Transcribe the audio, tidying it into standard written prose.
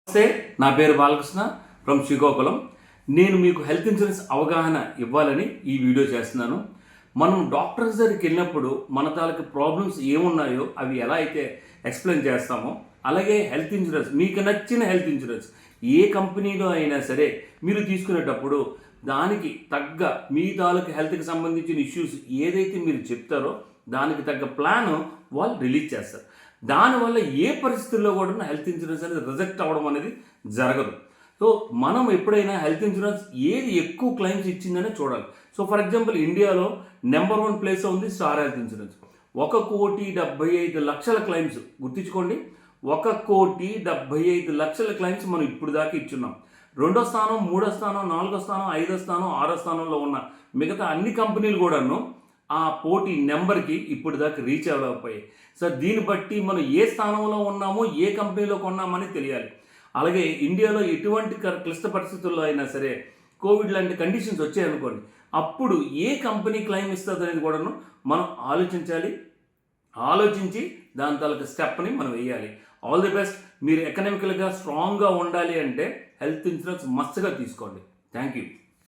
నమస్తే, నా పేరు బాలకృష్ణ ఫ్రమ్ శ్రీకాకుళం. నేను మీకు హెల్త్ ఇన్సూరెన్స్ అవగాహన ఇవ్వాలని ఈ వీడియో చేస్తున్నాను. మనం డాక్టర్స్ దగ్గరికి వెళ్ళినప్పుడు మన తాలూకు ప్రాబ్లమ్స్ ఏమున్నాయో అవి ఎలా అయితే ఎక్స్ప్లెయిన్ చేస్తామో, అలాగే హెల్త్ ఇన్సూరెన్స్ మీకు నచ్చిన హెల్త్ ఇన్సూరెన్స్ ఏ కంపెనీలో అయినా సరే మీరు తీసుకునేటప్పుడు దానికి తగ్గ మీ తాలూకు హెల్త్కి సంబంధించిన ఇష్యూస్ ఏదైతే మీరు చెప్తారో దానికి తగ్గ ప్లాన్ వాళ్ళు రిలీజ్ చేస్తారు. దానివల్ల ఏ పరిస్థితుల్లో కూడా హెల్త్ ఇన్సూరెన్స్ అనేది రిజెక్ట్ అవ్వడం అనేది జరగదు. సో మనం ఎప్పుడైనా హెల్త్ ఇన్సూరెన్స్ ఏది ఎక్కువ క్లెయిమ్స్ ఇచ్చిందనే చూడాలి. సో ఫర్ ఎగ్జాంపుల్ ఇండియాలో నెంబర్ 1 ప్లేస్లో ఉంది స్టార్ హెల్త్ ఇన్సూరెన్స్. 1,75,00,000 క్లెయిమ్స్, గుర్తుంచుకోండి, 1,75,00,000 క్లెయిమ్స్ మనం ఇప్పుడు దాకా ఇచ్చున్నాం. 2వ స్థానం, 3వ స్థానం, 4వ స్థానం, 5వ స్థానం, 6వ స్థానంలో ఉన్న మిగతా అన్ని కంపెనీలు కూడాను ఆ పోటీ నెంబర్కి ఇప్పుడు దాకా రీచ్ అవ్వలేకపోయాయి. సో దీన్ని బట్టి మనం ఏ స్థానంలో ఉన్నామో, ఏ కంపెనీలో కొన్నామని తెలియాలి. అలాగే ఇండియాలో ఎటువంటి క్లిష్ట పరిస్థితుల్లో అయినా సరే కోవిడ్ లాంటి కండిషన్స్ వచ్చాయనుకోండి, అప్పుడు ఏ కంపెనీ క్లెయిమ్ ఇస్తుంది అనేది కూడాను మనం ఆలోచించి దాని తాలూకు స్టెప్ని మనం వేయాలి. All the best. మీరు ఎకనామికల్గా స్ట్రాంగ్గా ఉండాలి అంటే హెల్త్ ఇన్సూరెన్స్ మస్ట్గా తీసుకోండి. Thank you.